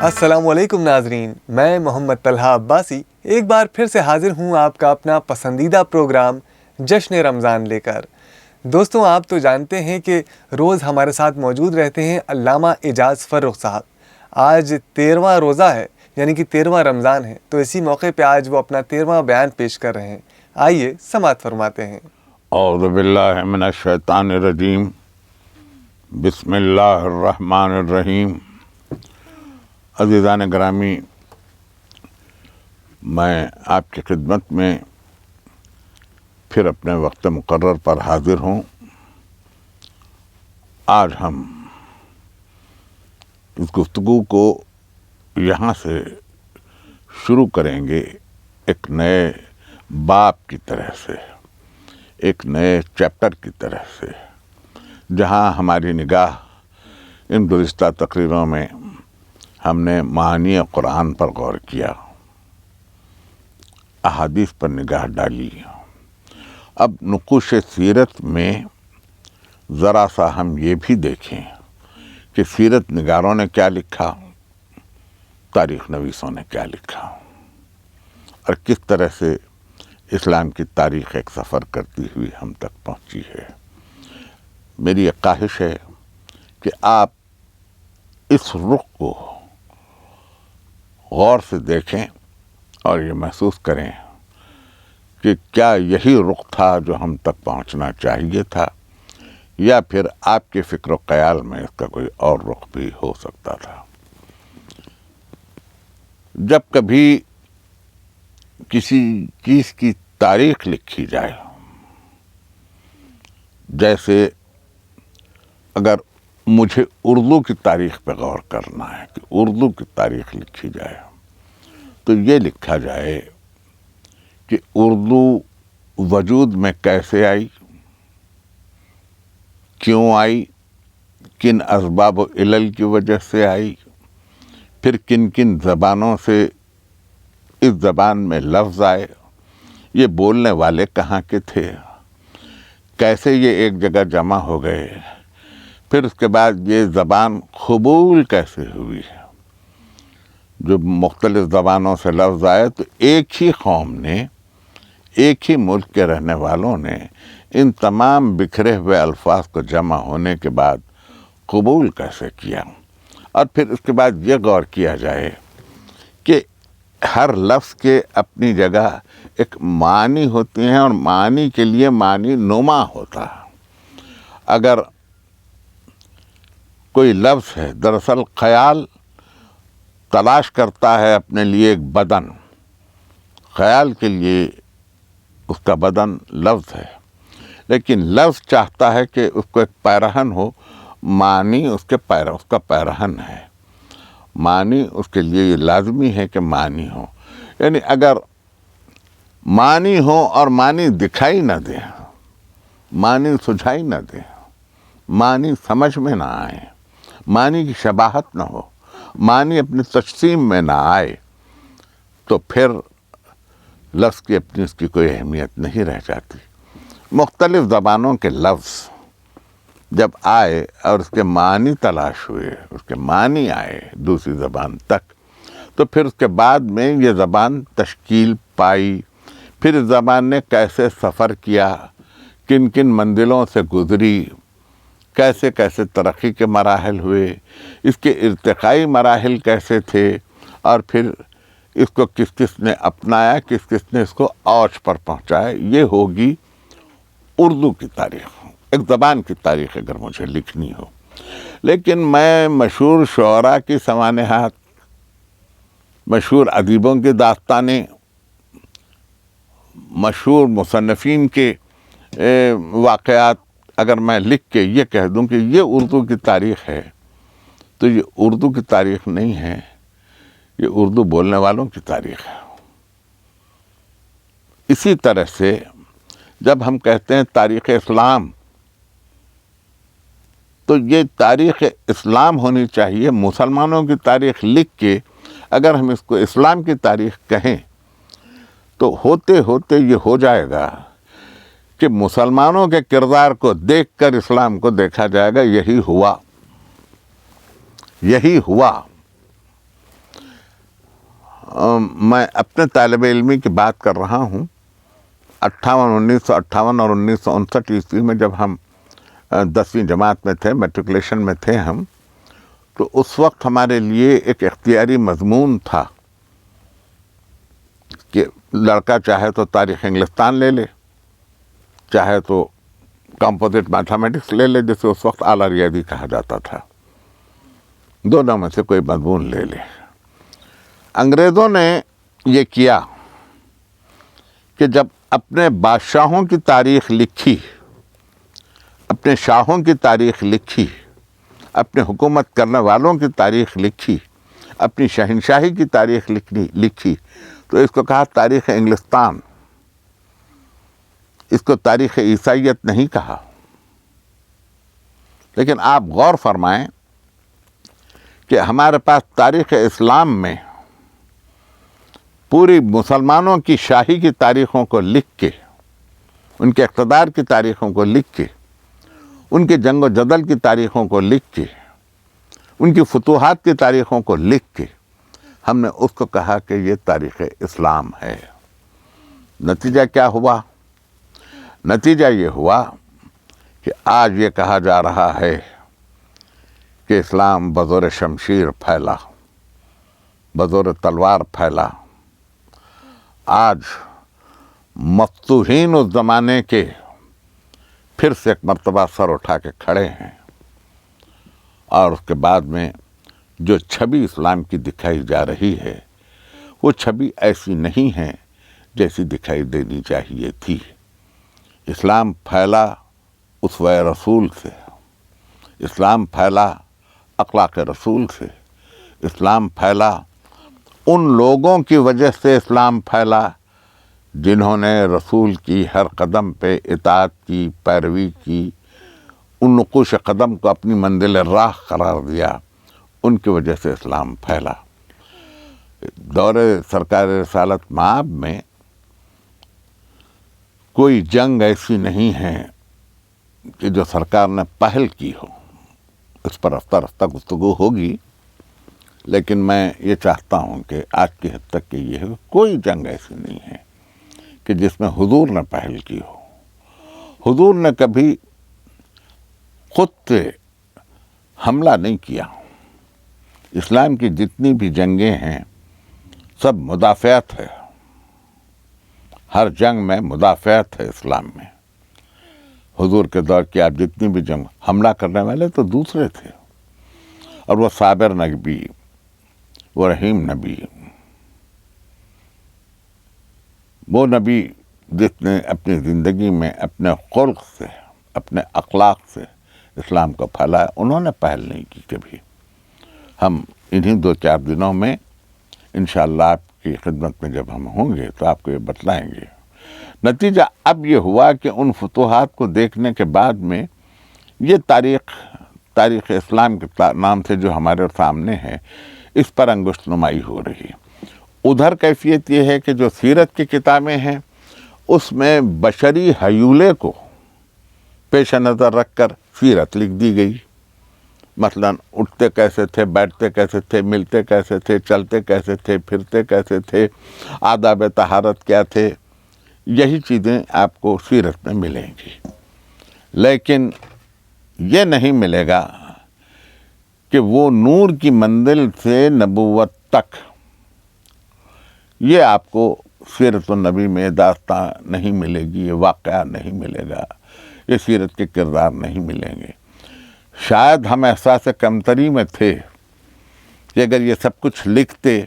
السلام علیکم ناظرین، میں محمد طلحہ عباسی ایک بار پھر سے حاضر ہوں آپ کا اپنا پسندیدہ پروگرام جشن رمضان لے کر۔ دوستوں، آپ تو جانتے ہیں کہ روز ہمارے ساتھ موجود رہتے ہیں علامہ اعجاز فرخ صاحب۔ آج 13واں روزہ ہے، یعنی کہ 13واں رمضان ہے، تو اسی موقع پہ آج وہ اپنا 13واں بیان پیش کر رہے ہیں۔ آئیے سماعت فرماتے ہیں۔ اعوذ باللہ من الشیطان الرجیم، بسم اللہ الرحمن الرحیم۔ عزیزان گرامی، میں آپ کی خدمت میں پھر اپنے وقت مقرر پر حاضر ہوں۔ آج ہم اس گفتگو کو یہاں سے شروع کریں گے ایک نئے باب کی طرح سے، ایک نئے چیپٹر کی طرح سے، جہاں ہماری نگاہ ان گزشتہ تقریروں میں ہم نے معانی قرآن پر غور کیا، احادیث پر نگاہ ڈالی۔ اب نقوش سیرت میں ذرا سا ہم یہ بھی دیکھیں کہ سیرت نگاروں نے کیا لکھا، تاریخ نویسوں نے کیا لکھا، اور کس طرح سے اسلام کی تاریخ ایک سفر کرتی ہوئی ہم تک پہنچی ہے۔ میری ایک خواہش ہے کہ آپ اس رخ کو غور سے دیکھیں اور یہ محسوس کریں کہ کیا یہی رخ تھا جو ہم تک پہنچنا چاہیے تھا، یا پھر آپ کے فکر و خیال میں اس کا کوئی اور رخ بھی ہو سکتا تھا۔ جب کبھی کسی چیز کی تاریخ لکھی جائے، جیسے اگر مجھے اردو کی تاریخ پہ غور کرنا ہے کہ اردو کی تاریخ لکھی جائے، تو یہ لکھا جائے کہ اردو وجود میں کیسے آئی، کیوں آئی، کن اسباب و علل کی وجہ سے آئی، پھر کن کن زبانوں سے اس زبان میں لفظ آئے، یہ بولنے والے کہاں کے تھے، کیسے یہ ایک جگہ جمع ہو گئے، پھر اس کے بعد یہ زبان قبول کیسے ہوئی۔ جو مختلف زبانوں سے لفظ آئے تو ایک ہی قوم نے، ایک ہی ملک کے رہنے والوں نے ان تمام بکھرے ہوئے الفاظ کو جمع ہونے کے بعد قبول کیسے کیا، اور پھر اس کے بعد یہ غور کیا جائے کہ ہر لفظ کے اپنی جگہ ایک معنی ہوتی ہیں، اور معنی کے لیے معنی نما ہوتا ہے۔ اگر کوئی لفظ ہے، دراصل خیال تلاش کرتا ہے اپنے لیے ایک بدن، خیال کے لیے اس کا بدن لفظ ہے، لیکن لفظ چاہتا ہے کہ اس کو ایک پیرہن ہو، معنی اس کا پیرہن ہے، معنی اس کے لیے یہ لازمی ہے کہ معنی ہو۔ یعنی اگر معنی ہو اور معنی دکھائی نہ دے، معنی سجھائی نہ دے، معنی سمجھ میں نہ آئے، معنی کی شباہت نہ ہو، معنی اپنی تقسیم میں نہ آئے، تو پھر لفظ کی اپنی اس کی کوئی اہمیت نہیں رہ جاتی۔ مختلف زبانوں کے لفظ جب آئے اور اس کے معنی تلاش ہوئے، اس کے معنی آئے دوسری زبان تک، تو پھر اس کے بعد میں یہ زبان تشکیل پائی، پھر اس زبان نے کیسے سفر کیا، کن کن منزلوں سے گزری، کیسے کیسے ترقی کے مراحل ہوئے، اس کے ارتقائی مراحل کیسے تھے، اور پھر اس کو کس کس نے اپنایا، کس کس نے اس کو اوج پر پہنچایا۔ یہ ہوگی اردو کی تاریخ، ایک زبان کی تاریخ اگر مجھے لکھنی ہو۔ لیکن میں مشہور شعراء کی سوانحات، مشہور ادیبوں کی داستانیں، مشہور مصنفین کے واقعات اگر میں لکھ کے یہ کہہ دوں کہ یہ اردو کی تاریخ ہے، تو یہ اردو کی تاریخ نہیں ہے، یہ اردو بولنے والوں کی تاریخ ہے۔ اسی طرح سے جب ہم کہتے ہیں تاریخ اسلام، تو یہ تاریخ اسلام ہونی چاہیے۔ مسلمانوں کی تاریخ لکھ کے اگر ہم اس کو اسلام کی تاریخ کہیں تو ہوتے ہوتے یہ ہو جائے گا کہ مسلمانوں کے کردار کو دیکھ کر اسلام کو دیکھا جائے گا۔ یہی ہوا، یہی ہوا۔ میں اپنے طالب علمی کی بات کر رہا ہوں. 1958 اور 1959 عیسوی میں جب ہم 10ویں جماعت میں تھے، میٹرکولیشن میں تھے ہم، تو اس وقت ہمارے لیے ایک اختیاری مضمون تھا کہ لڑکا چاہے تو تاریخ انگلستان لے لے، چاہے تو کمپوزٹ میتھمیٹکس لے لے، جسے اس وقت اعلیٰ ریاضی کہا جاتا تھا. دونوں میں سے کوئی مضمون لے لے. انگریزوں نے یہ کیا کہ جب اپنے بادشاہوں کی تاریخ لکھی، اپنے شاہوں کی تاریخ لکھی، اپنے حکومت کرنے والوں کی تاریخ لکھی، اپنی شہنشاہی کی تاریخ لکھی، تو اس کو کہا تاریخ انگلستان. اس کو تاریخ عیسائیت نہیں کہا. لیکن آپ غور فرمائیں کہ ہمارے پاس تاریخ اسلام میں پوری مسلمانوں کی شاہی کی تاریخوں کو لکھ کے، ان کے اقتدار کی تاریخوں کو لکھ کے، ان کے جنگ و جدل کی تاریخوں کو لکھ کے، ان کی فتوحات کی تاریخوں کو لکھ کے ہم نے اس کو کہا کہ یہ تاریخ اسلام ہے. نتیجہ کیا ہوا؟ نتیجہ یہ ہوا کہ آج یہ کہا جا رہا ہے کہ اسلام بزور شمشیر پھیلا، بزور تلوار پھیلا. آج مفتوحین اس زمانے کے پھر سے ایک مرتبہ سر اٹھا کے کھڑے ہیں، اور اس کے بعد میں جو چھبی اسلام کی دکھائی جا رہی ہے وہ چھبی ایسی نہیں ہے جیسی دکھائی دینی چاہیے تھی. اسلام پھیلا اسوہ رسول سے، اسلام پھیلا اخلاق رسول سے، اسلام پھیلا ان لوگوں کی وجہ سے، اسلام پھیلا جنہوں نے رسول کی ہر قدم پہ اطاعت کی، پیروی کی، ان نقوش قدم کو اپنی منزل راہ قرار دیا. ان کی وجہ سے اسلام پھیلا. دور سرکار رسالت مآب میں کوئی جنگ ایسی نہیں ہے کہ جو سرکار نے پہل کی ہو. اس پر رفتہ رفتہ گفتگو ہوگی، لیکن میں یہ چاہتا ہوں کہ آج کی حد تک کہ یہ کوئی جنگ ایسی نہیں ہے کہ جس میں حضور نے پہل کی ہو. حضور نے کبھی خود سے حملہ نہیں کیا. اسلام کی جتنی بھی جنگیں ہیں سب مدافعت ہے. ہر جنگ میں مدافعت ہے اسلام میں. حضور کے دور کی آپ جتنی بھی جنگ، حملہ کرنے والے تو دوسرے تھے، اور وہ صابر نبی، وہ رحیم نبی، وہ نبی جس نے اپنی زندگی میں اپنے خلق سے، اپنے اخلاق سے اسلام کو پھیلایا. انہوں نے پہل نہیں کی کبھی. ہم انہی 2-4 دنوں میں انشاءاللہ آپ کی خدمت میں جب ہم ہوں گے تو آپ کو یہ بتلائیں گے. نتیجہ اب یہ ہوا کہ ان فتوحات کو دیکھنے کے بعد میں یہ تاریخ اسلام کے نام سے جو ہمارے سامنے ہے، اس پر انگشت نمائی ہو رہی. ادھر کیفیت یہ ہے کہ جو سیرت کی کتابیں ہیں اس میں بشری حیولے کو پیش نظر رکھ کر سیرت لکھ دی گئی. مثلا اٹھتے کیسے تھے، بیٹھتے کیسے تھے، ملتے کیسے تھے، چلتے کیسے تھے، پھرتے کیسے تھے، آداب طہارت کیا تھے. یہی چیزیں آپ کو سیرت میں ملیں گی. لیکن یہ نہیں ملے گا کہ وہ نور کی منزل سے نبوت تک، یہ آپ کو سیرت النبی میں داستان نہیں ملے گی، یہ واقعہ نہیں ملے گا، یہ سیرت کے کردار نہیں ملیں گے. شاید ہم احساس کمتری میں تھے کہ اگر یہ سب کچھ لکھتے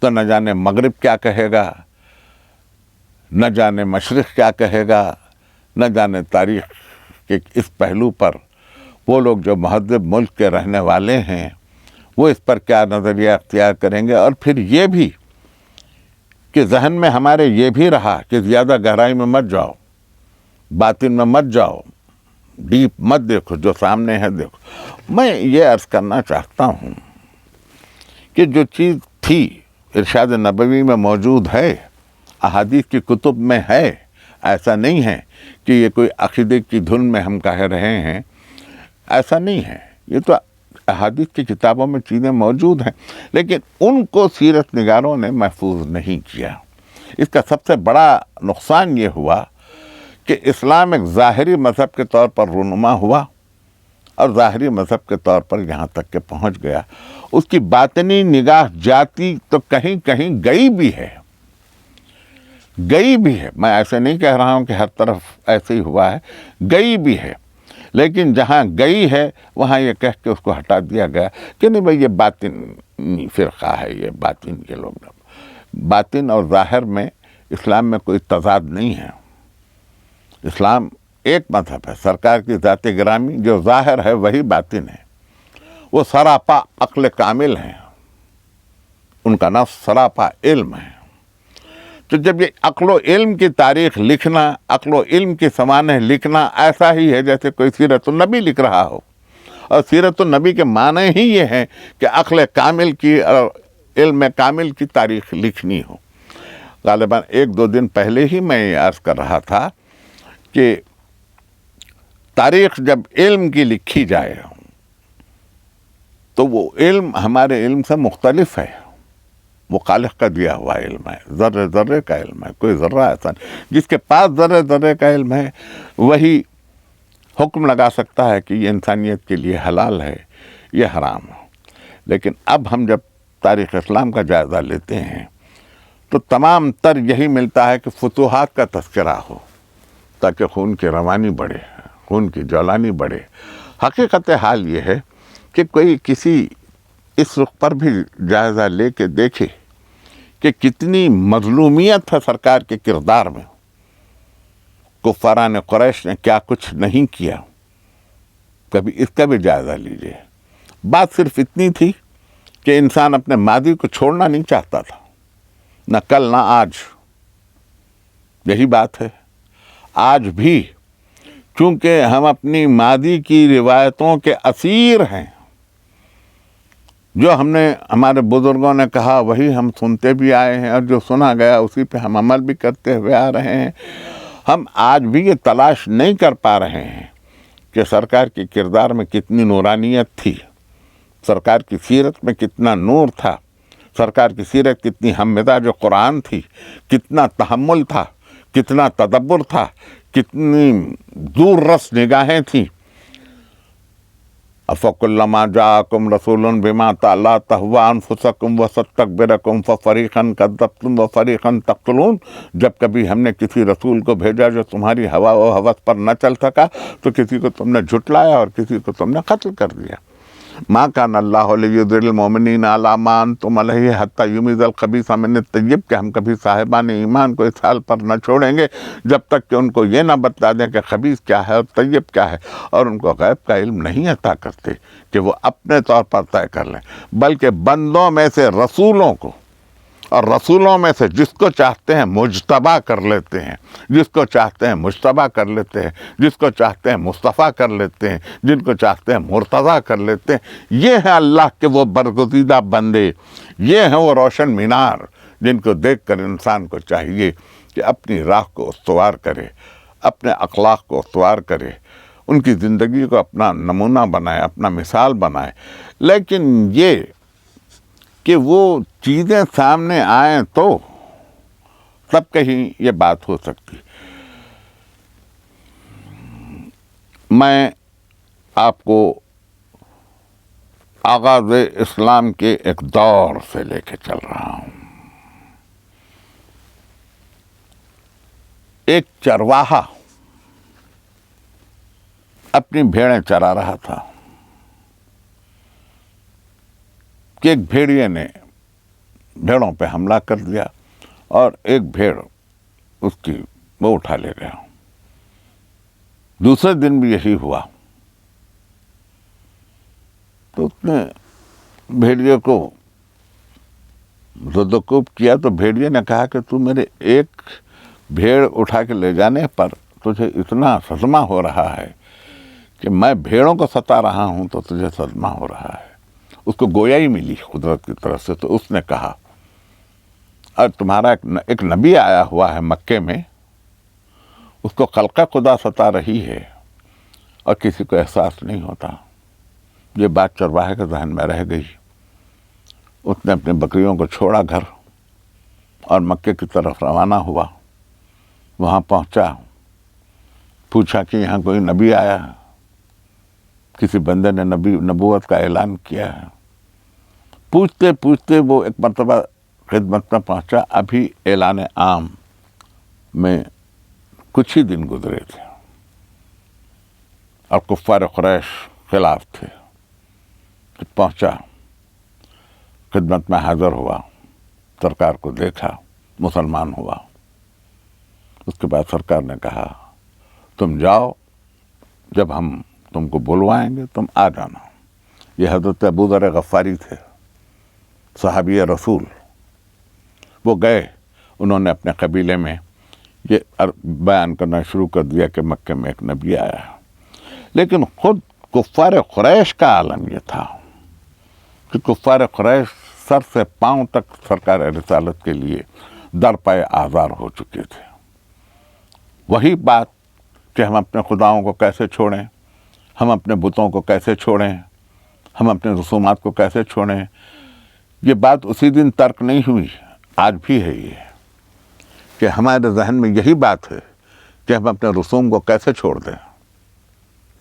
تو نہ جانے مغرب کیا کہے گا، نہ جانے مشرق کیا کہے گا، نہ جانے تاریخ کے اس پہلو پر وہ لوگ جو مہذب ملک کے رہنے والے ہیں وہ اس پر کیا نظریہ اختیار کریں گے. اور پھر یہ بھی کہ ذہن میں ہمارے یہ بھی رہا کہ زیادہ گہرائی میں مت جاؤ، باطن میں مت جاؤ، ڈیپ مت دیکھو، جو سامنے ہے دیکھو. میں یہ عرض کرنا چاہتا ہوں کہ جو چیز تھی ارشاد نبوی میں موجود ہے، احادیث کی کتب میں ہے. ایسا نہیں ہے کہ یہ کوئی عقیدے کی دھن میں ہم کہہ رہے ہیں، ایسا نہیں ہے. یہ تو احادیث کی کتابوں میں چیزیں موجود ہیں، لیکن ان کو سیرت نگاروں نے محفوظ نہیں کیا۔ اس کا سب سے بڑا نقصان یہ ہوا کہ اسلام ایک ظاہری مذہب کے طور پر رونما ہوا، اور ظاہری مذہب کے طور پر یہاں تک کہ پہنچ گیا۔ اس کی باطنی نگاہ جاتی تو کہیں کہیں گئی بھی ہے، میں ایسے نہیں کہہ رہا ہوں کہ ہر طرف ایسے ہی ہوا ہے، گئی بھی ہے، لیکن جہاں گئی ہے وہاں یہ کہہ کے اس کو ہٹا دیا گیا کہ نہیں بھائی یہ باطنی فرقہ ہے، یہ باطن کے لوگ۔ باطن اور ظاہر میں اسلام میں کوئی تضاد نہیں ہے۔ اسلام ایک مذہب ہے، سرکار کی ذات گرامی جو ظاہر ہے وہی باطن ہے، وہ سراپا عقل کامل ہیں، ان کا نفس سراپا علم ہے۔ تو جب یہ عقل و علم کی تاریخ لکھنا، عقل و علم کی سوانح لکھنا ایسا ہی ہے جیسے کوئی سیرت النبی لکھ رہا ہو، اور سیرت النبی کے معنی ہی یہ ہے کہ عقل کامل کی اور علم کامل کی تاریخ لکھنی ہو۔ غالباً 1-2 دن پہلے ہی میں یہ عرض کر رہا تھا کہ تاریخ جب علم کی لکھی جائے تو وہ علم ہمارے علم سے مختلف ہے، وہ خالق کا دیا ہوا علم ہے، ذرے ذرے کا علم ہے، کوئی ذرہ ایسا نہیں۔ جس کے پاس ذرے ذرے کا علم ہے وہی حکم لگا سکتا ہے کہ یہ انسانیت کے لیے حلال ہے، یہ حرام ہے۔ لیکن اب ہم جب تاریخ اسلام کا جائزہ لیتے ہیں تو تمام تر یہی ملتا ہے کہ فتوحات کا تذکرہ ہو تاکہ خون کی روانی بڑھے، خون کی جولانی بڑھے۔ حقیقت حال یہ ہے کہ کوئی کسی اس رخ پر بھی جائزہ لے کے دیکھے کہ کتنی مظلومیت ہے سرکار کے کردار میں، کفاران قریش نے کیا کچھ نہیں کیا، کبھی اس کا بھی جائزہ لیجئے۔ بات صرف اتنی تھی کہ انسان اپنے ماضی کو چھوڑنا نہیں چاہتا تھا، نہ کل نہ آج۔ یہی بات ہے آج بھی، چونکہ ہم اپنی ماضی کی روایتوں کے اسیر ہیں، جو ہم نے ہمارے بزرگوں نے کہا وہی ہم سنتے بھی آئے ہیں، اور جو سنا گیا اسی پہ ہم عمل بھی کرتے ہوئے آ رہے ہیں۔ ہم آج بھی یہ تلاش نہیں کر پا رہے ہیں کہ سرکار کے کردار میں کتنی نورانیت تھی، سرکار کی سیرت میں کتنا نور تھا، سرکار کی سیرت کتنی ہم مزاج قرآن تھی، کتنا تحمل تھا، کتنا تدبر تھا، کتنی دور رس نگاہیں تھیں۔ افَكُلَّمَا جَاءَكُمْ رَسُولٌ بِمَا لَا تَهْوَىٰ أَنفُسُكُمْ وَاسْتَكْبَرْتُمْ فَفَرِيقًا كَذَّبْتُمْ وَفَرِيقًا تَقْتُلُونَ۔ جب کبھی ہم نے کسی رسول کو بھیجا جو تمہاری ہوا و ہوس پر نہ چل سکا تو کسی کو تم نے جھٹلایا اور کسی کو تم نے قتل کر دیا۔ مَا كَانَ اللَّهُ لِيُضِلَّ الْمُؤْمِنِينَ عَلَىٰ مَا أَنتُمْ عَلَيْهِ حَتَّىٰ يُمِيزَ الْخَبِيثَ مِنَ الطَّيِّبِ، کہ ہم کبھی صاحبان ایمان کو اس حال پر نہ چھوڑیں گے جب تک کہ ان کو یہ نہ بتلا دیں کہ خبیث کیا ہے اور طیب کیا ہے، اور ان کو غیب کا علم نہیں عطا کرتے کہ وہ اپنے طور پر طے کر لیں، بلکہ بندوں میں سے رسولوں کو، اور رسولوں میں سے جس کو چاہتے ہیں مجتبی کر لیتے ہیں، جس کو چاہتے ہیں مجتبی کر لیتے ہیں، جس کو چاہتے ہیں مصطفیٰ کر لیتے ہیں، جن کو چاہتے ہیں مرتضیٰ کر لیتے ہیں۔ یہ ہیں اللہ کے وہ برگزیدہ بندے، یہ ہیں وہ روشن مینار جن کو دیکھ کر انسان کو چاہیے کہ اپنی راہ کو استوار کرے، اپنے اخلاق کو استوار کرے، ان کی زندگی کو اپنا نمونہ بنائے، اپنا مثال بنائے۔ لیکن یہ کہ وہ چیزیں سامنے آئیں تو تب کہیں یہ بات ہو سکتی۔ میں آپ کو آغاز اسلام کے ایک دور سے لے کے چل رہا ہوں۔ ایک چرواہا اپنی بھیڑیں چرا رہا تھا کہ ایک بھیڑیے نے بھیڑوں پہ حملہ کر دیا اور ایک بھیڑ اس کی وہ اٹھا لے گیا۔ دوسرے دن بھی یہی ہوا تو اس نے بھیڑیے کو زدوکوب کیا، تو بھیڑیے نے کہا کہ تو میرے ایک بھیڑ اٹھا کے لے جانے پر تجھے اتنا صدمہ ہو رہا ہے کہ میں بھیڑوں کو ستا رہا ہوں تو تجھے صدمہ ہو رہا ہے۔ اس کو گویائی ملی قدرت کی طرف سے، تو اس نے کہا اور تمہارا ایک نبی آیا ہوا ہے مکے میں، اس کو خلق خدا ستا رہی ہے اور کسی کو احساس نہیں ہوتا، یہ بات چرواہے کے ذہن میں رہ گئی. اس نے اپنی بکریوں کو چھوڑا گھر اور مکے کی طرف روانہ ہوا. وہاں پہنچا, پوچھا کہ یہاں کوئی نبی آیا ہے. کسی بندے نے نبوت کا اعلان کیا ہے. پوچھتے پوچھتے وہ ایک مرتبہ خدمت میں پہنچا. ابھی اعلان عام میں کچھ ہی دن گزرے تھے اور کفار قریش خلاف تھے. پہنچا, خدمت میں حاضر ہوا, سرکار کو دیکھا, مسلمان ہوا. اس کے بعد سرکار نے کہا تم جاؤ, جب ہم تم کو بلوائیں گے تم آ جانا. یہ حضرت ابو ذر غفاری تھے, صحابی رسول. وہ گئے, انہوں نے اپنے قبیلے میں یہ بیان کرنا شروع کر دیا کہ مکے میں ایک نبی آیا ہے. لیکن خود کفار قریش کا عالم یہ تھا کہ کفار قریش سر سے پاؤں تک سرکار رسالت کے لیے در پائے آزار ہو چکے تھے. وہی بات کہ ہم اپنے خداؤں کو کیسے چھوڑیں, ہم اپنے بتوں کو کیسے چھوڑیں, ہم اپنے رسومات کو کیسے چھوڑیں, یہ بات اسی دن ترک نہیں ہوئی, آج بھی ہے یہ کہ ہمارے ذہن میں یہی بات ہے کہ ہم اپنے رسوم کو کیسے چھوڑ دیں,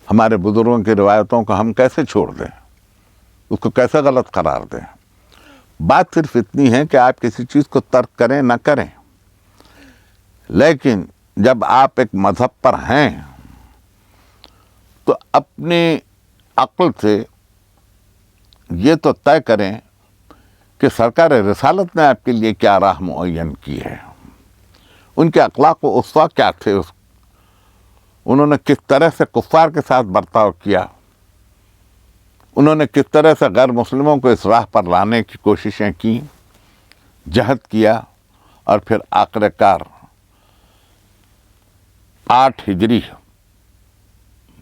ہمارے بزرگوں کی روایتوں کو ہم کیسے چھوڑ دیں, اس کو کیسے غلط قرار دیں. بات صرف اتنی ہے کہ آپ کسی چیز کو ترک کریں نہ کریں, لیکن جب آپ ایک مذہب پر ہیں تو اپنی عقل سے یہ تو طے کریں کہ سرکار رسالت نے آپ کے لیے کیا راہ معین کی ہے, ان کے اخلاق و اسوہ کیا تھے, انہوں نے کس طرح سے کفار کے ساتھ برتاؤ کیا, انہوں نے کس طرح سے غیر مسلموں کو اس راہ پر لانے کی کوششیں کی, جہد کیا, اور پھر آخر کار 8 ہجری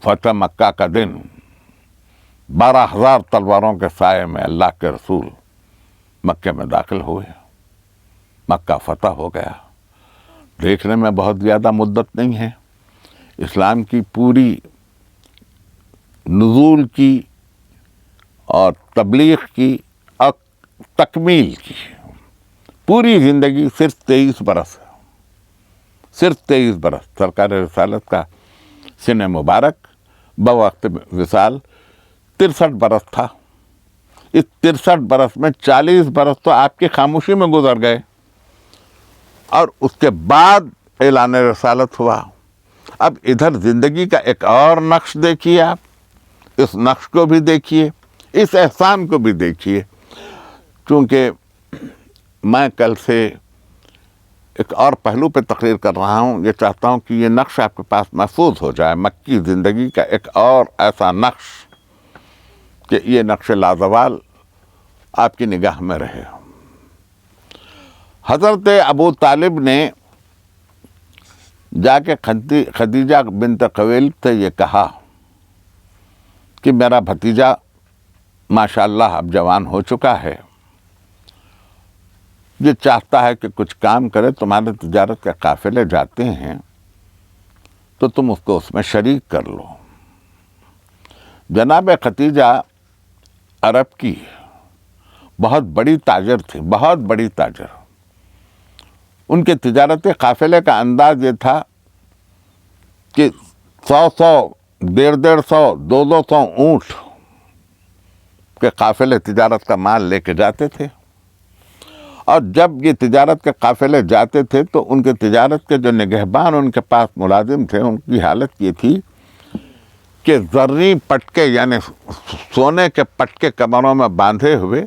فتح مکہ کا دن 12,000 تلواروں کے سائے میں اللہ کے رسول مکے میں داخل ہوئے. مکہ فتح ہو گیا. دیکھنے میں بہت زیادہ مدت نہیں ہے. اسلام کی پوری نزول کی اور تبلیغ کی اور تکمیل کی پوری زندگی صرف 23 برس ہے. صرف 23 برس. سرکار رسالت کا سن مبارک بوقت وصال 63 برس تھا. اس 63 برس میں 40 برس تو آپ کی خاموشی میں گزر گئے, اور اس کے بعد اعلان رسالت ہوا. اب ادھر زندگی کا ایک اور نقش دیکھیے, آپ اس نقش کو بھی دیکھیے, اس احسان کو بھی دیکھیے. چونکہ میں کل سے ایک اور پہلو پہ تقریر کر رہا ہوں, یہ چاہتا ہوں کہ یہ نقش آپ کے پاس محفوظ ہو جائے, مکی زندگی کا ایک اور ایسا نقش کہ یہ نقش لازوال آپ کی نگاہ میں رہے. حضرت ابو طالب نے جا کے خدیجہ بنت خویلد سے یہ کہا کہ میرا بھتیجا ماشاءاللہ اب جوان ہو چکا ہے, یہ چاہتا ہے کہ کچھ کام کرے, تمہارے تجارت کے قافلے جاتے ہیں تو تم اس کو اس میں شریک کر لو. جناب خدیجہ عرب کی بہت بڑی تاجر تھی, بہت بڑی تاجر. ان کے تجارتی قافلے کا انداز یہ تھا کہ 100 150 200 اونٹ کے قافلے تجارت کا مال لے کے جاتے تھے. اور جب یہ تجارت کے قافلے جاتے تھے تو ان کے تجارت کے جو نگہبان ان کے پاس ملازم تھے, ان کی حالت یہ تھی کہ زرعی پٹکے یعنی سونے کے پٹکے کمروں میں باندھے ہوئے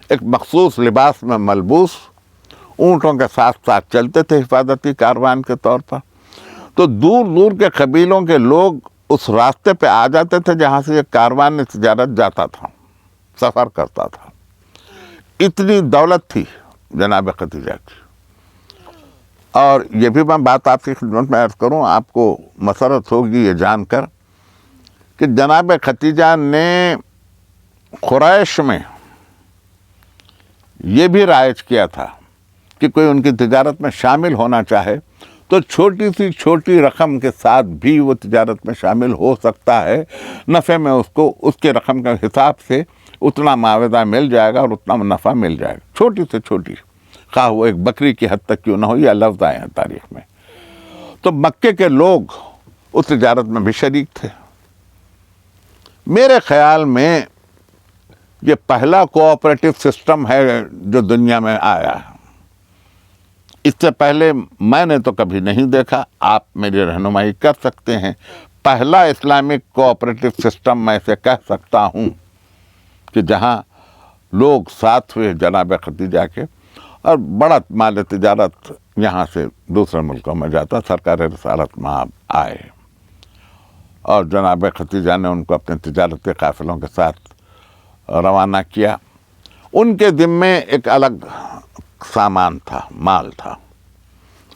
ایک مخصوص لباس میں ملبوس اونٹوں کے ساتھ ساتھ چلتے تھے حفاظتی کاروان کے طور پر. تو دور دور کے قبیلوں کے لوگ اس راستے پہ آ جاتے تھے جہاں سے یہ کاروان تجارت جاتا تھا, سفر کرتا تھا. اتنی دولت تھی جناب خدیجہ کی. اور یہ بھی میں بات آپ کی خدمت میں عرض کروں, آپ کو مسرت ہوگی یہ جان کر کہ جناب خدیجہ نے قریش میں یہ بھی رائج کیا تھا کہ کوئی ان کی تجارت میں شامل ہونا چاہے تو چھوٹی سی چھوٹی رقم کے ساتھ بھی وہ تجارت میں شامل ہو سکتا ہے. نفع میں اس کو اس کے رقم کے حساب سے اتنا معاوضہ مل جائے گا اور اتنا نفع مل جائے گا. چھوٹی سے چھوٹی، خواہ وہ ایک بکری کی حد تک کیوں نہ ہو، یا لفظ آئے ہیں تاریخ میں. تو مکے کے لوگ اس تجارت میں بھی شریک تھے. میرے خیال میں یہ پہلا کوآپریٹو سسٹم ہے جو دنیا میں آیا ہے. اس سے پہلے میں نے تو کبھی نہیں دیکھا، آپ میری رہنمائی کر سکتے ہیں. پہلا اسلامک کوآپریٹو سسٹم میں سے کہہ سکتا ہوں کہ جہاں لوگ ساتھ ہوئے جناب ختیجہ کے، اور بڑا مال تجارت یہاں سے دوسرے ملکوں میں جاتا. سرکار رسالت وہاں آئے اور جناب ختیجہ نے ان کو اپنے تجارتی قافلوں کے ساتھ روانہ کیا. ان کے ذمے ایک الگ سامان تھا، مال تھا،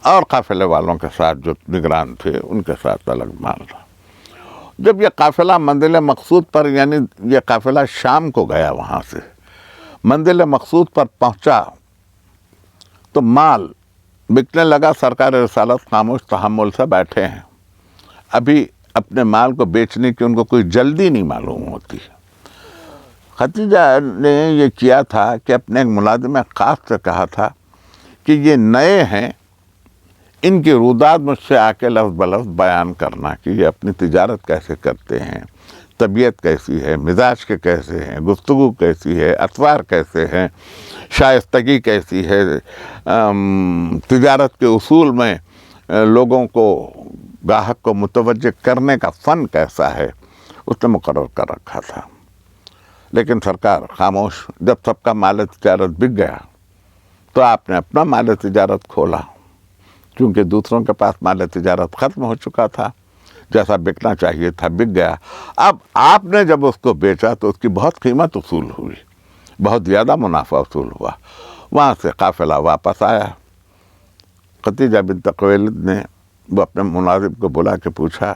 اور قافلے والوں کے ساتھ جو نگران تھے ان کے ساتھ الگ مال تھا. جب یہ قافلہ منزل مقصود پر، یعنی یہ قافلہ شام کو گیا، وہاں سے منزل مقصود پر پہنچا تو مال بکنے لگا. سرکار رسالت خاموش تحمل سے بیٹھے ہیں. ابھی اپنے مال کو بیچنے کی ان کو کوئی جلدی نہیں معلوم ہوتی. ختیجہ نے یہ کیا تھا کہ اپنے ایک ملازم خاص سے کہا تھا کہ یہ نئے ہیں، ان کی روداد مجھ سے آ کے لفظ بلفظ بیان کرنا کہ یہ اپنی تجارت کیسے کرتے ہیں، طبیعت کیسی ہے، مزاج کے کیسے ہیں، گفتگو کیسی ہے، اطوار کیسے ہیں، شائستگی کیسی ہے، تجارت کے اصول میں لوگوں کو، گاہک کو متوجہ کرنے کا فن کیسا ہے، اس نے مقرر کر رکھا تھا. لیکن سرکار خاموش. جب سب کا مال تجارت بک گیا تو آپ نے اپنا مال تجارت کھولا، کیونکہ دوسروں کے پاس مال تجارت ختم ہو چکا تھا. جیسا بکنا چاہیے تھا بک گیا. اب آپ نے جب اس کو بیچا تو اس کی بہت قیمت وصول ہوئی، بہت زیادہ منافع وصول ہوا. وہاں سے قافلہ واپس آیا. ختیجہ بنت خویلد نے وہ اپنے ملازم کو بلا کے پوچھا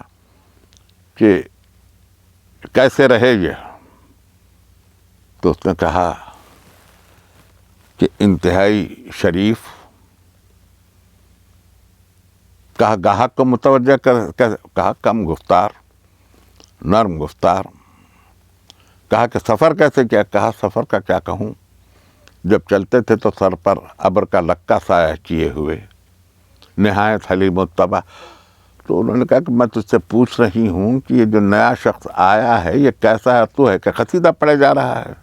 کہ کیسے رہے یہ؟ تو اس نے کہا کہ انتہائی شریف. کہا گاہک کو متوجہ کہا کم گفتار، نرم گفتار. کہا کہ سفر کیسے کیا؟ کہا سفر کا کیا کہوں، جب چلتے تھے تو سر پر ابر کا لکا سایہ کیے ہوئے، نہایت حلیم الطبع. تو انہوں نے کہا کہ میں تجھ سے پوچھ رہی ہوں کہ یہ جو نیا شخص آیا ہے یہ کیسا ہے؟ تو ہے کہ قصیدہ پڑھے جا رہا ہے.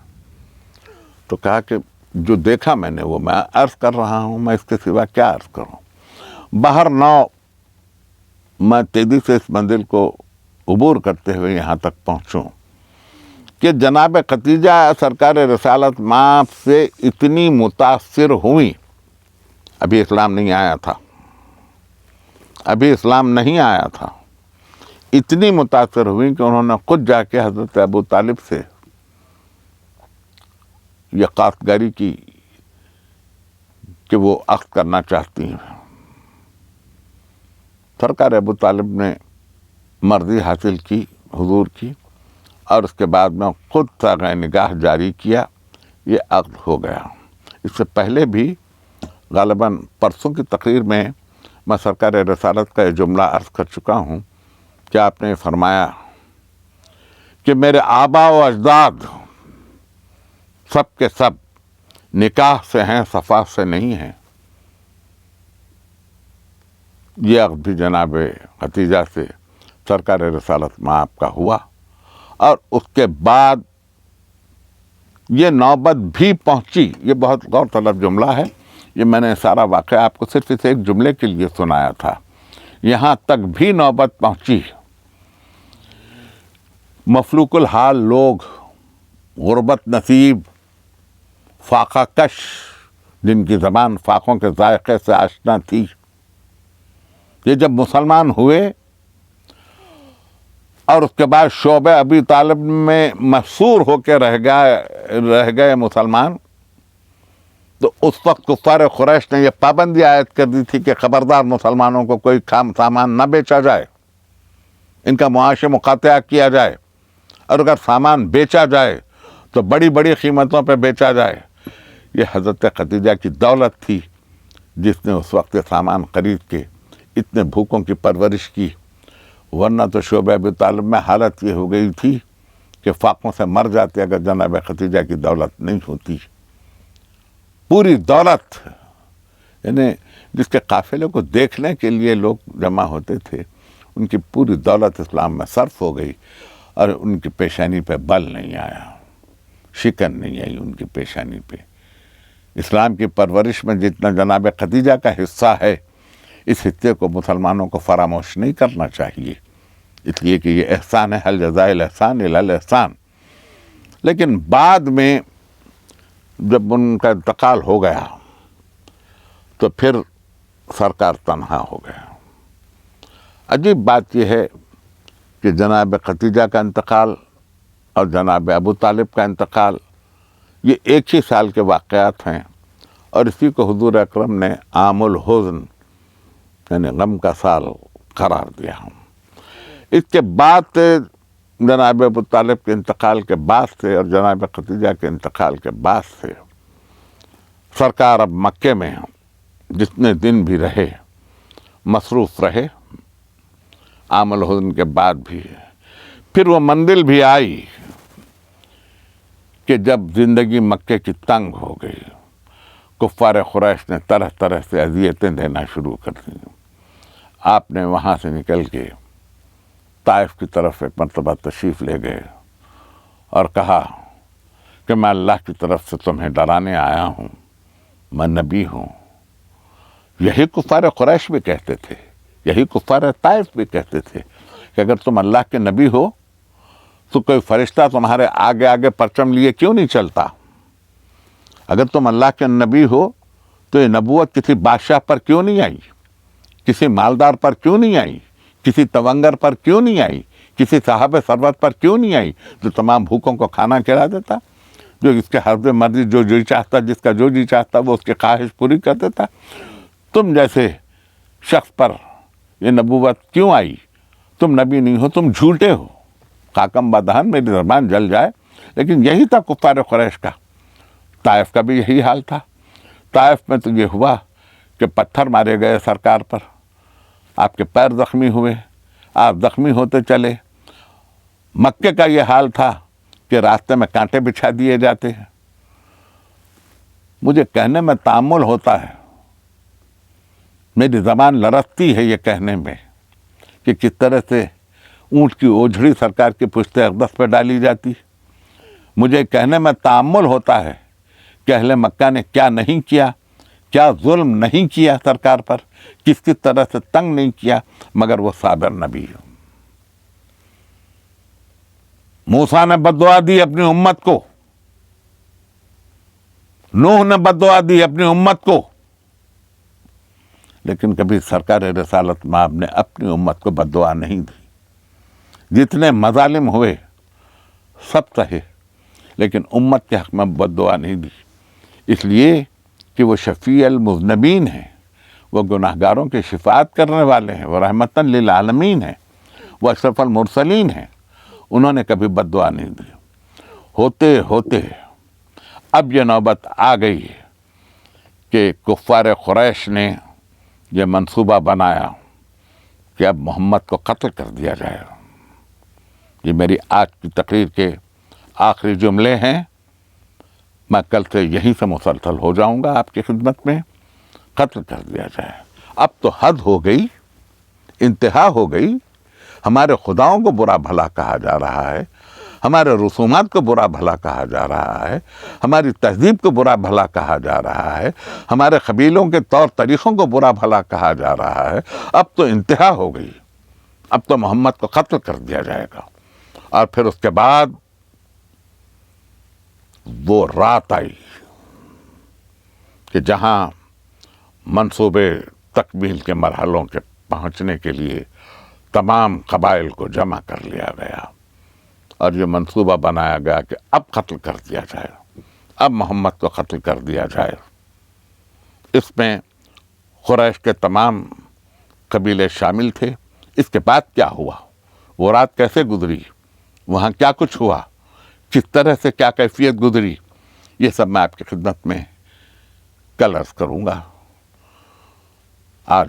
تو کہا کہ جو دیکھا میں نے وہ میں عرض کر رہا ہوں، میں اس کے سوا کیا عرض کروں. باہر نو میں تیزی سے اس منزل کو عبور کرتے ہوئے یہاں تک پہنچوں کہ جناب ختیجہ سرکار رسالت مآب سے اتنی متاثر ہوئی. ابھی اسلام نہیں آیا تھا، ابھی اسلام نہیں آیا تھا. اتنی متاثر ہوئی کہ انہوں نے خود جا کے حضرت ابو طالب سے یہ کاشتکاری کی کہ وہ عقد کرنا چاہتی ہیں. سرکار ابو طالب نے مرضی حاصل کی حضور کی، اور اس کے بعد میں خود ساغہ نگاہ جاری کیا. یہ عقد ہو گیا. اس سے پہلے بھی غالباً پرسوں کی تقریر میں سرکار رسالت کا یہ جملہ عرض کر چکا ہوں کہ آپ نے فرمایا کہ میرے آبا و اجداد سب کے سب نکاح سے ہیں، صفا سے نہیں ہیں. یہ عقد بھی جناب ختیجہ سے سرکار رسالت مآب کا ہوا. اور اس کے بعد یہ نوبت بھی پہنچی. یہ بہت غور طلب جملہ ہے. یہ میں نے سارا واقعہ آپ کو صرف اس ایک جملے کے لیے سنایا تھا. یہاں تک بھی نوبت پہنچی مفلوق الحال لوگ، غربت نصیب، فاقہ کش، جن کی زبان فاقوں کے ذائقے سے آشنا تھی، یہ جب مسلمان ہوئے اور اس کے بعد شعبہ ابی طالب میں محصور ہو کے رہ گئے مسلمان، تو اس وقت کفار قریش نے یہ پابندی عائد کر دی تھی کہ خبردار مسلمانوں کو کوئی سامان نہ بیچا جائے، ان کا معاش مقاطعہ کیا جائے، اور اگر سامان بیچا جائے تو بڑی بڑی قیمتوں پہ بیچا جائے. یہ حضرت ختیجہ کی دولت تھی جس نے اس وقت یہ سامان خرید کے اتنے بھوکوں کی پرورش کی، ورنہ تو شعبہ ابی طالب میں حالت یہ ہو گئی تھی کہ فاقوں سے مر جاتے اگر جناب ختیجہ کی دولت نہیں ہوتی۔ پوری دولت، یعنی جس کے قافلے کو دیکھنے کے لیے لوگ جمع ہوتے تھے، ان کی پوری دولت اسلام میں صرف ہو گئی، اور ان کی پیشانی پہ بل نہیں آیا، شکن نہیں آئی ان کی پیشانی پہ۔ اسلام کی پرورش میں جتنا جناب ختیجہ کا حصہ ہے، اس حصے کو مسلمانوں کو فراموش نہیں کرنا چاہیے، اس لیے کہ یہ احسان ہے، حل جزائے الاحسان الا الاحسان۔ لیکن بعد میں جب ان کا انتقال ہو گیا تو پھر سرکار تنہا ہو گیا۔ عجیب بات یہ ہے کہ جناب ختیجہ کا انتقال اور جناب ابو طالب کا انتقال یہ ایک ہی سال کے واقعات ہیں، اور اسی کو حضور اکرم نے عام الحزن یعنی غم کا سال قرار دیا۔ اس کے بعد جناب ابو طالب کے انتقال کے بعد سے اور جناب ختیجہ کے انتقال کے بعد سے سرکار اب مکے میں جتنے دن بھی رہے مصروف رہے، عام الحزن کے بعد بھی۔ پھر وہ منزل بھی آئی کہ جب زندگی مکے کی تنگ ہو گئی، کفار قریش نے طرح طرح سے اذیتیں دینا شروع کر دیں۔ آپ نے وہاں سے نکل کے طائف کی طرف ایک مرتبہ تشریف لے گئے اور کہا کہ میں اللہ کی طرف سے تمہیں ڈرانے آیا ہوں، میں نبی ہوں۔ یہی کفار قریش بھی کہتے تھے، یہی کفار طائف بھی کہتے تھے کہ اگر تم اللہ کے نبی ہو تو کوئی فرشتہ تمہارے آگے آگے پرچم لیے کیوں نہیں چلتا؟ اگر تم اللہ کے نبی ہو تو یہ نبوت کسی بادشاہ پر کیوں نہیں آئی، کسی مالدار پر کیوں نہیں آئی، کسی تونگر پر کیوں نہیں آئی، کسی صاحب ثروت پر کیوں نہیں آئی جو تمام بھوکوں کو کھانا کھلا دیتا، جو اس کے حسب مرضی جو جی چاہتا، جس کا جو جی چاہتا وہ اس کی خواہش پوری کر دیتا۔ تم جیسے شخص پر یہ نبوت کیوں آئی؟ تم نبی نہیں ہو، تم جھوٹے ہو۔ خاکم بدہن، میری زبان جل جائے، لیکن یہی تھا کفار قریش کا۔ طائف کا بھی یہی حال تھا۔ طائف میں تو یہ ہوا کہ پتھر مارے گئے سرکار پر، آپ کے پیر زخمی ہوئے، آپ زخمی ہوتے چلے۔ مکے کا یہ حال تھا کہ راستے میں کانٹے بچھا دیے جاتے ہیں۔ مجھے کہنے میں تأمل ہوتا ہے، میری زبان لرزتی ہے یہ کہنے میں کہ کس طرح سے اونٹ کی اوجھڑی سرکار کی پشت اقدس پہ ڈالی جاتی۔ مجھے کہنے میں تأمل ہوتا ہے کہ اہل مکہ نے کیا نہیں کیا، کیا ظلم نہیں کیا سرکار پر، کس طرح سے تنگ نہیں کیا، مگر وہ صابر نبی ہے۔ موسیٰ نے بد دعا دی اپنی امت کو، نوح نے بد دعا دی اپنی امت کو، لیکن کبھی سرکار رسالت مآب نے اپنی امت کو بد دعا نہیں دی۔ جتنے مظالم ہوئے سب سہے، لیکن امت کے حق میں بد دعا نہیں دی، اس لیے کہ وہ شفیع المذنبین ہیں، وہ گناہگاروں کی شفاعت کرنے والے ہیں، وہ رحمتاً للعالمین ہیں، وہ اشرف المرسلین ہیں۔ انہوں نے کبھی بد دعا نہیں دی۔ ہوتے ہوتے اب یہ نوبت آ گئی کہ کفار قریش نے یہ منصوبہ بنایا کہ اب محمد کو قتل کر دیا جائے۔ یہ میری آج کی تقریر کے آخری جملے ہیں، میں کل سے یہیں سے مسلسل ہو جاؤں گا آپ کی خدمت میں۔ قتل کر دیا جائے، اب تو حد ہو گئی، انتہا ہو گئی۔ ہمارے خداؤں کو برا بھلا کہا جا رہا ہے، ہمارے رسومات کو برا بھلا کہا جا رہا ہے، ہماری تہذیب کو برا بھلا کہا جا رہا ہے، ہمارے قبیلوں کے طور طریقوں کو برا بھلا کہا جا رہا ہے۔ اب تو انتہا ہو گئی، اب تو محمد کو قتل کر دیا جائے گا۔ اور پھر اس کے بعد وہ رات آئی کہ جہاں منصوبے تکمیل کے مرحلوں کے پہنچنے کے لیے تمام قبائل کو جمع کر لیا گیا، اور یہ منصوبہ بنایا گیا کہ اب قتل کر دیا جائے، اب محمد کو قتل کر دیا جائے۔ اس میں قریش کے تمام قبیلے شامل تھے۔ اس کے بعد کیا ہوا، وہ رات کیسے گزری، وہاں کیا کچھ ہوا، کس طرح سے کیا کیفیت گزری، یہ سب میں آپ کی خدمت میں کل عرض کروں گا۔ آج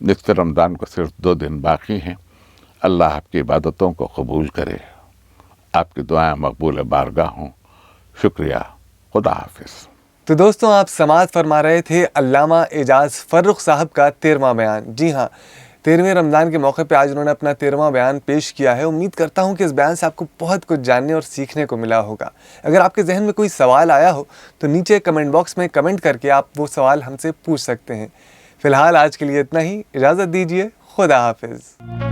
نصف رمضان کو صرف 2 دن باقی ہیں. اللہ آپ کی عبادتوں کو قبول کرے، آپ کی دعائیں مقبول بارگاہ ہوں. شکریہ. خدا حافظ. تو دوستوں، آپ سماعت فرما رہے تھے علامہ اعجاز فرخ صاحب کا 13واں بیان. جی ہاں، 13ویں رمضان کے موقع پہ آج انہوں نے اپنا 13واں بیان پیش کیا ہے. امید کرتا ہوں کہ اس بیان سے آپ کو بہت کچھ جاننے اور سیکھنے کو ملا ہوگا. اگر آپ کے ذہن میں کوئی سوال آیا ہو تو نیچے کمنٹ باکس میں کمنٹ کر کے آپ وہ سوال ہم سے پوچھ سکتے ہیں. فی الحال آج کے لیے اتنا ہی. اجازت دیجیے. خدا حافظ.